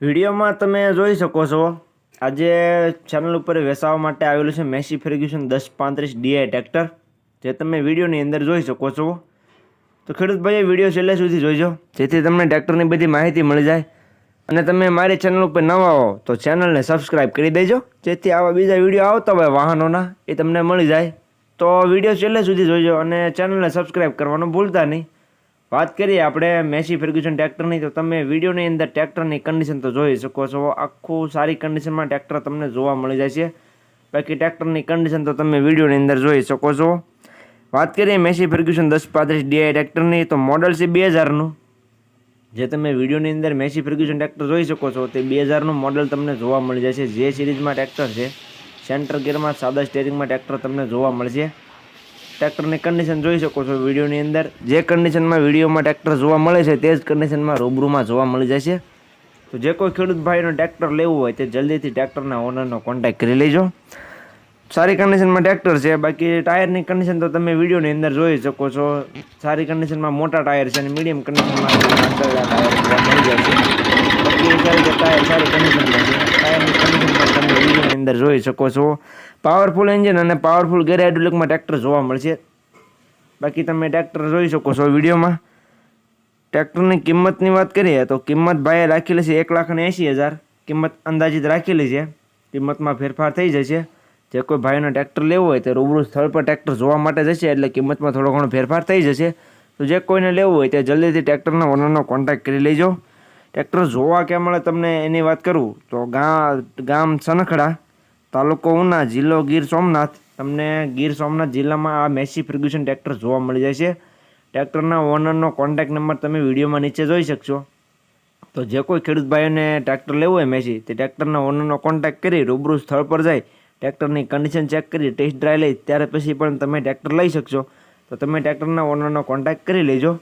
વિડીયોમાં તમે જોઈ શકો છો આજે ચેનલ ઉપર વેચાવા માટે આવેલું છે મેસી ફર્ગ્યુસન 1035 ડીઆઈ ટ્રેક્ટર, જે તમે વિડીયોની અંદર જોઈ શકો છો. તો ખેડૂત ભાઈ વિડીયો છેલ્લે સુધી જોઈજો, જેથી તમને ટ્રેક્ટરની બધી માહિતી મળી જાય. અને તમે મારી ચેનલ ઉપર નવા હો તો ચેનલને સબસ્ક્રાઈબ કરી દેજો, જેથી આવા બીજા વિડીયો આવતા હોય વાહનોના એ તમને મળી જાય. તો વિડીયો છેલ્લે સુધી જોઈજો અને ચેનલને સબસ્ક્રાઈબ કરવાનું ભૂલતા નહીં. વાત કરીએ આપણે મેસી ફર્ગ્યુસન ટ્રેક્ટરની, તો તમે વિડીયોની અંદર ટ્રેક્ટરની કન્ડિશન તો જોઈ શકો છો. આખું સારી કન્ડિશનમાં ટ્રેક્ટર તમને જોવા મળી જાય છે. બાકી ટ્રેક્ટરની કન્ડિશન તો તમે વિડીયોની અંદર જોઈ શકો છો. વાત કરીએ મેસી ફર્ગ્યુસન 1035 ડીઆઈ ટ્રેક્ટરની, તો મોડલ છે 2000નું. જે તમે વિડીયોની અંદર મેસી ફર્ગ્યુસન ટ્રેક્ટર જોઈ શકો છો તે 2000નું મોડલ તમને જોવા મળી જાય છે. જે સિરીઝમાં ટ્રેક્ટર છે, સેન્ટર ગિયરમાં સાદા સ્ટેરિંગમાં ટ્રેક્ટર તમને જોવા મળશે. ટ્રેક્ટરની કન્ડિશન જોઈ શકો છો વિડીયોની અંદર. જે કન્ડિશનમાં વિડીયોમાં ટ્રેક્ટર જોવા મળે છે તે જ કન્ડિશનમાં રૂબરૂમાં જોવા મળી જાય છે. તો જે કોઈ ખેડૂત ભાઈનો ટ્રેક્ટર લેવું હોય તે જલ્દીથી ટ્રેક્ટરના ઓનરનો કોન્ટેક્ટ કરી લેજો. સારી કન્ડિશનમાં ટ્રેક્ટર છે. બાકી ટાયરની કન્ડિશન તો તમે વિડીયોની અંદર જોઈ શકો છો. સારી કન્ડિશનમાં મોટા ટાયર છે અને મીડિયમ કન્ડિશનમાં ટાયર જોવા મળી જાય છે. બાકી ટાયર સારી કન્ડિશનમાં છે. ટાયરની કન્ડિશન પણ તમે વિડીયોની અંદર જોઈ શકો છો. પાવરફુલ એન્જિન અને પાવરફુલ ગેર હાઇડ્રોલિકમાં ટ્રેક્ટર જોવા મળશે. બાકી તમે ટ્રેક્ટર જોઈ શકો છો વિડીયોમાં. ટ્રેક્ટરની કિંમતની વાત કરીએ તો કિંમત ભાઈએ રાખેલી છે 1,80,000. કિંમત અંદાજિત રાખેલી છે. કિંમતમાં ફેરફાર થઈ જશે. જે કોઈ ભાઈનો ટ્રેક્ટર લેવો હોય તે રૂબરૂ સ્થળ પર ટ્રેક્ટર જોવા માટે જશે, એટલે કિંમતમાં થોડો ઘણો ફેરફાર થઈ જશે. તો જે કોઈને લેવું હોય તે જલ્દીથી ટ્રેક્ટરના ઓનરનો કોન્ટેક્ટ કરી લેજો. ટ્રેક્ટર જોવા ક્યાં મળે તમને એની વાત કરું તો ગામ સનખડા, તાલુકો ઉના, જિલ્લો ગીર સોમનાથ. તમને ગીર સોમનાથ જિલ્લામાં આ મેસી ફર્ગ્યુસન ટ્રેક્ટર જોવા મળી જાય છે. ટ્રેક્ટરના ઓનરનો કોન્ટેક્ટ નંબર તમે વિડીયોમાં નીચે જોઈ શકશો. તો જે કોઈ ખેડૂત ભાઈઓને ટ્રેક્ટર લેવું હોય મેસી, તે ટ્રેક્ટરના ઓનરનો કોન્ટેક્ટ કરી રૂબરૂ સ્થળ પર જાય, ટ્રેક્ટરની કન્ડિશન ચેક કરી ટેસ્ટ ડ્રાઈવ લઈ ત્યાર પછી પણ તમે ટ્રેક્ટર લઈ શકશો. તો તમે ટ્રેક્ટરના ઓનરનો કોન્ટેક્ટ કરી લેજો.